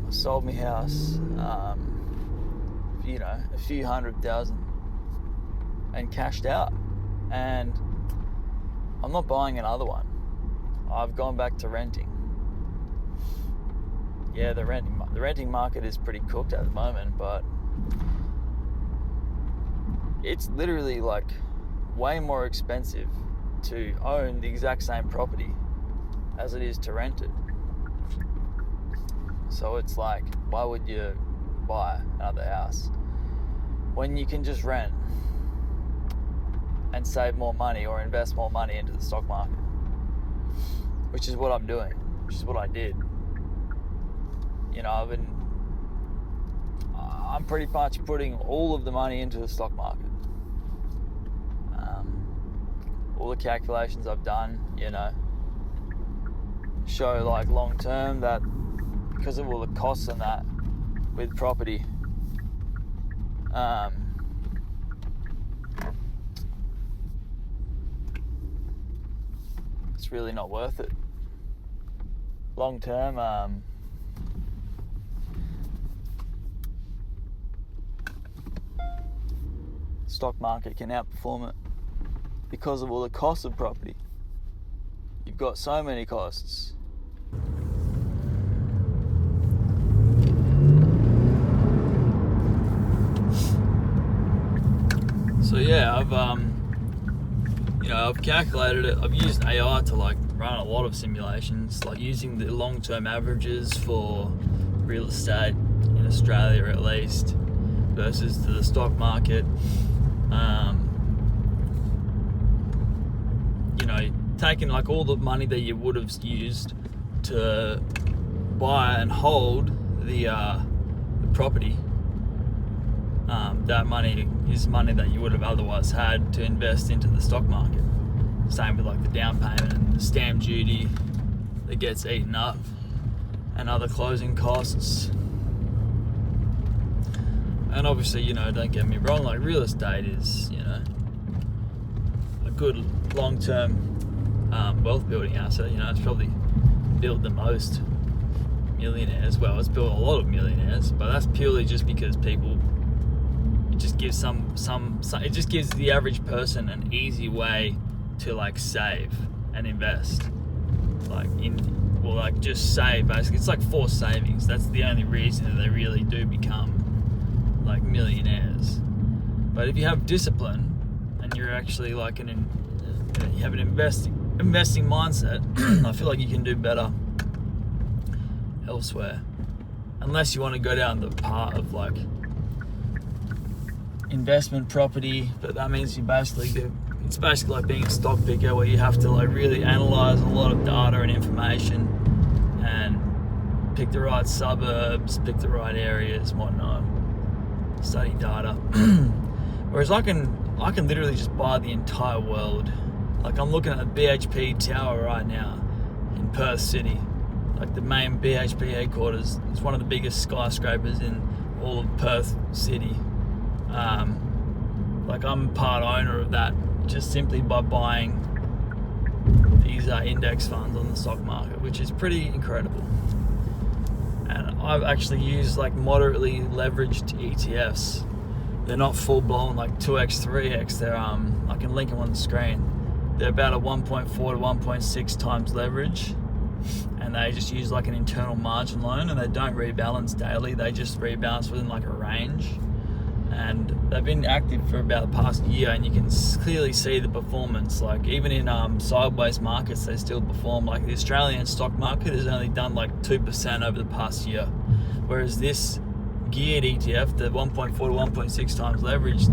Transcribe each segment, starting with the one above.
sold my house, a few $100,000 and cashed out. And I'm not buying another one. I've gone back to renting. Yeah, the renting market is pretty cooked at the moment, but it's literally like way more expensive to own the exact same property as it is to rent it. So it's like, why would you buy another house when you can just rent and save more money or invest more money into the stock market? Which is what I'm doing, which is what I did. I'm pretty much putting all of the money into the stock market. All the calculations I've done, show like long term that because of all the costs and that with property, it's really not worth it. Long term, stock market can outperform it because of all the costs of property. You've got so many costs. So yeah, I've calculated it. I've used AI to run a lot of simulations, using the long-term averages for real estate in Australia at least versus to the stock market. Taking all the money that you would have used to buy and hold the property, that money is money that you would have otherwise had to invest into the stock market. Same with the down payment and the stamp duty that gets eaten up and other closing costs. And obviously, don't get me wrong, real estate is, a good long-term wealth building asset. It's probably built the most millionaires. Well, it's built a lot of millionaires, but that's purely just because people, it just gives it just gives the average person an easy way to save and invest. Just save basically. It's like forced savings. That's the only reason that they really do become millionaires. But if you have discipline and you're actually you have an investing mindset, I feel like you can do better elsewhere, unless you want to go down the path of investment property. But that means it's basically like being a stock picker, where you have to really analyze a lot of data and information and pick the right suburbs, pick the right areas, whatnot, study data. Whereas I can literally just buy the entire world. I'm looking at the BHP Tower right now in Perth City. The main BHP headquarters. It's one of the biggest skyscrapers in all of Perth City. I'm part owner of that just simply by buying these index funds on the stock market, which is pretty incredible. And I've actually used moderately leveraged ETFs. They're not full blown 2x, 3x. They're I can link them on the screen. They're about a 1.4 to 1.6 times leverage, and they just use an internal margin loan, and they don't rebalance daily. They just rebalance within a range. And they've been active for about the past year, and you can clearly see the performance. Even in sideways markets, they still perform. The Australian stock market has only done 2% over the past year, whereas this geared ETF, the 1.4 to 1.6 times leveraged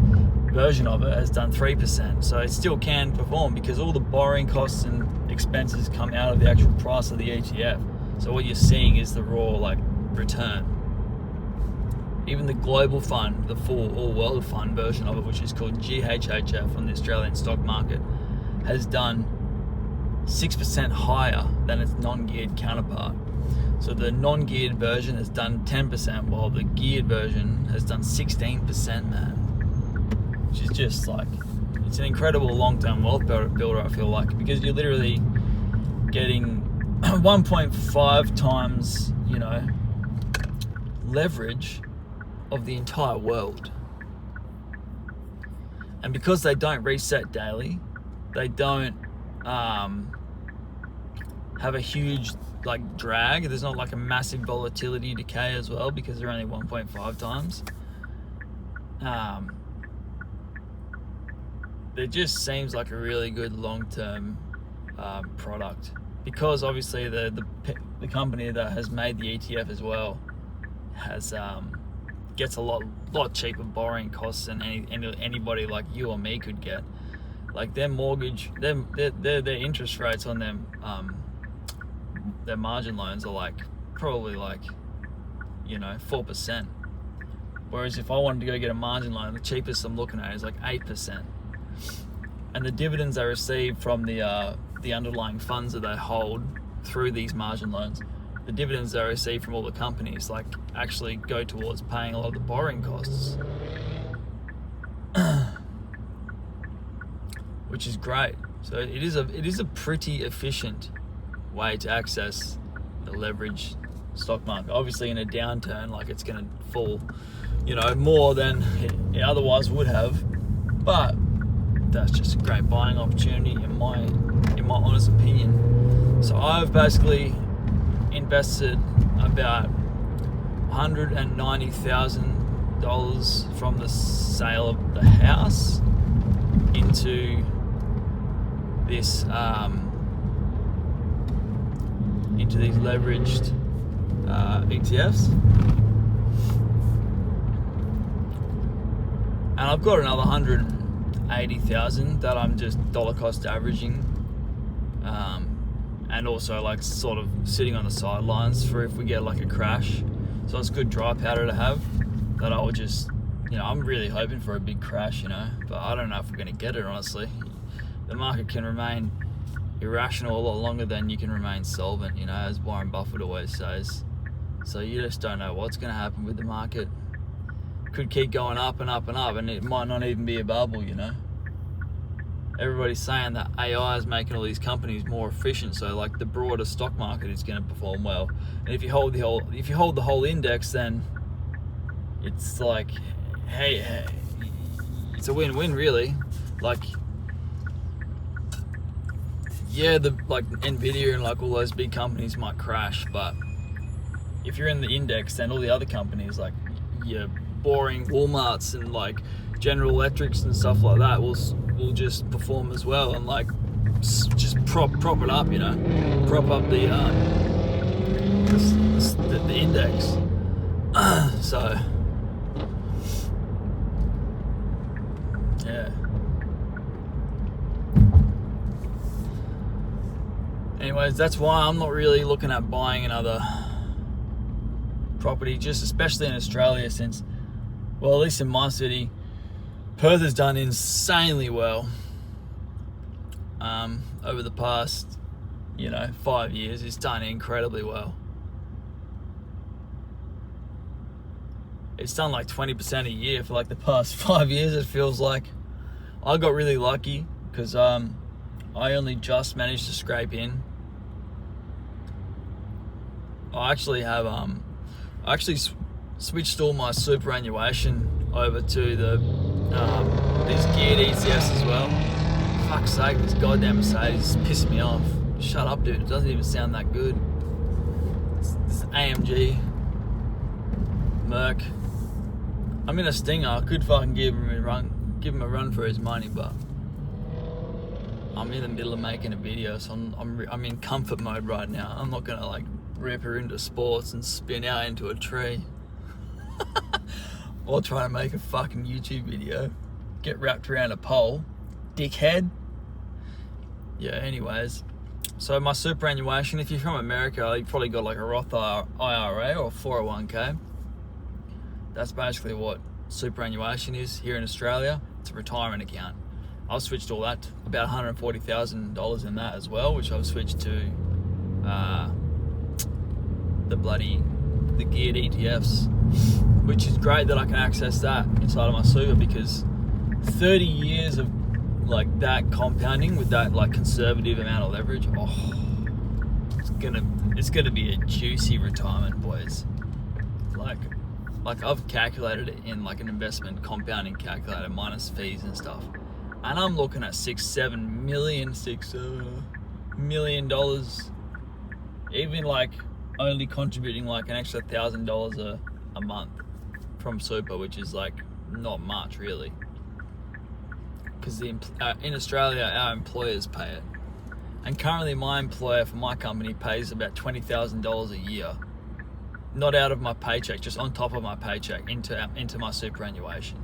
version of it, has done 3%. So it still can perform because all the borrowing costs and expenses come out of the actual price of the ETF. So what you're seeing is the raw return. Even the global fund, the full all-world fund version of it, which is called GHHF on the Australian stock market, has done 6% higher than its non-geared counterpart. So the non-geared version has done 10%, while the geared version has done 16%, man. Which is just it's an incredible long-term wealth builder, I feel because you're literally getting 1.5 times, leverage of the entire world. And because they don't reset daily, they don't have a huge like drag. There's not like a massive volatility decay as well, because they're only 1.5 times. It just seems like a really good long-term product, because obviously the company that has made the ETF as well has gets a lot cheaper borrowing costs than anybody like you or me could get. Like their mortgage, their interest rates on them, their margin loans are like probably like 4%. Whereas if I wanted to go get a margin loan, the cheapest I'm looking at is like 8%. And the dividends they receive from the underlying funds that they hold through these margin loans, the dividends they receive from all the companies like actually go towards paying a lot of the borrowing costs, which is great. So it is a pretty efficient way to access the leveraged stock market. Obviously in a downturn, like it's going to fall more than it otherwise would have, but that's just a great buying opportunity in my honest opinion. So I've basically invested about $190,000 from the sale of the house into this into these leveraged ETFs, and I've got another 180,000 that I'm just dollar cost averaging, and also like sort of sitting on the sidelines for if we get like a crash. So it's good dry powder to have that I would just, I'm really hoping for a big crash, but I don't know if we're going to get it, honestly. The market can remain irrational a lot longer than you can remain solvent, as Warren Buffett always says. So you just don't know what's going to happen with the market. Could keep going up and up and up, and it might not even be a bubble, Everybody's saying that AI is making all these companies more efficient, so like the broader stock market is going to perform well. And if you hold the whole index, then it's like, hey, it's a win-win, really. Like, yeah, like Nvidia and like all those big companies might crash, but if you're in the index, then all the other companies like your boring Walmarts and like General Electrics and stuff like that will just perform as well, and like just prop it up, prop up the index. So yeah. Anyways, that's why I'm not really looking at buying another property, just especially in Australia, since, well, at least in my city, Perth has done insanely well over the past 5 years. It's done incredibly well. It's done like 20% a year for like the past 5 years, it feels like. I got really lucky because I only just managed to scrape in. I actually have switched all my superannuation over to these geared ETFs as well. Fuck's sake, this goddamn Mercedes is pissing me off. Shut up, dude. It doesn't even sound that good. This AMG Merc. I'm in a Stinger. I could fucking give him a run for his money, but I'm in the middle of making a video, so I'm in comfort mode right now. I'm not gonna like rip her into sports and spin out into a tree. Or try to make a fucking YouTube video, get wrapped around a pole, dickhead. Yeah, anyways, so my superannuation, if you're from America, you've probably got like a Roth IRA or 401k. That's basically what superannuation is here in Australia. It's a retirement account. I've switched all that, about $140,000 in that as well, which I've switched to the geared ETFs, which is great that I can access that inside of my super, because 30 years of like that compounding with that like conservative amount of leverage, it's gonna be a juicy retirement, boys. like I've calculated it in like an investment compounding calculator minus fees and stuff, and I'm looking at $6 million, even like only contributing like an extra $1,000 a month from super, which is like not much really, because in Australia our employers pay it, and currently my employer for my company pays about $20,000 a year, not out of my paycheck, just on top of my paycheck into my superannuation,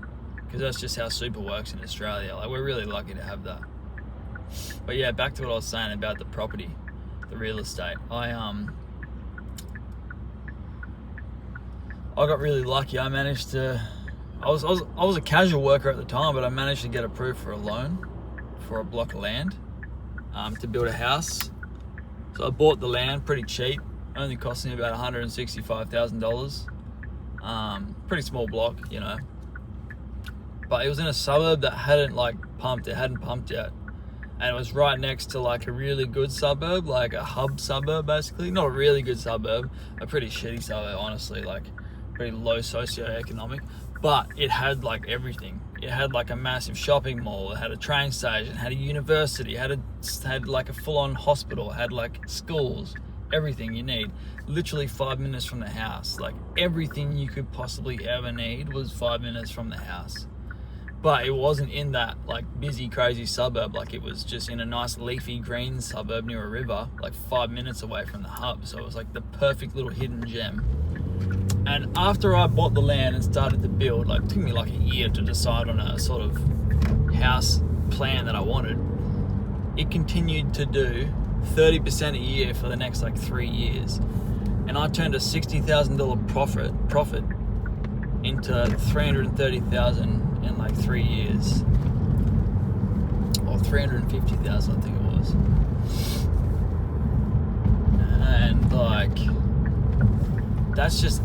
because that's just how super works in Australia. Like, we're really lucky to have that. But yeah, back to what I was saying about the property, the real estate. I got really lucky. I managed to. I was a casual worker at the time, but I managed to get approved for a loan for a block of land to build a house. So I bought the land pretty cheap, only cost me about $165,000. Pretty small block, you know. But it was in a suburb that hadn't pumped yet. And it was right next to like a really good suburb, like a hub suburb basically. Not a really good suburb, a pretty shitty suburb, honestly, like pretty low socioeconomic. But it had like everything. It had like a massive shopping mall, it had a train station, it had a university, it had like a full-on hospital, it had like schools, everything you need. Literally 5 minutes from the house. Like everything you could possibly ever need was 5 minutes from the house. But it wasn't in that like busy, crazy suburb. Like, it was just in a nice leafy green suburb near a river, like 5 minutes away from the hub. So it was like the perfect little hidden gem. And after I bought the land and started to build, like, it took me like a year to decide on a sort of house plan that I wanted. It continued to do 30% a year for the next like 3 years. And I turned a $60,000 profit into $330,000 in like 3 years, or 350,000 I think it was. And like, that's just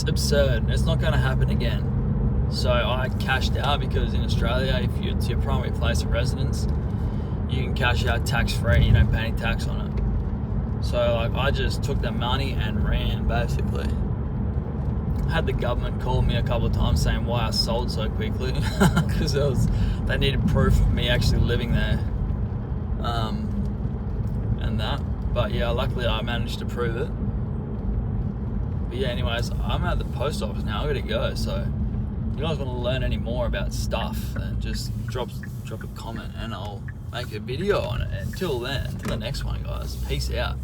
absurd. It's not going to happen again. So I cashed out, because in Australia, if it's your primary place of residence, you can cash out tax free. You don't pay any tax on it. So like, I just took the money and ran basically. Had the government call me a couple of times saying why I sold so quickly, because they needed proof of me actually living there, and that. But yeah, luckily I managed to prove it. But yeah, anyways, I'm at the post office now. I gotta go. So if you guys want to learn any more about stuff, then just drop a comment and I'll make a video on it. Until then, until the next one, guys. Peace out.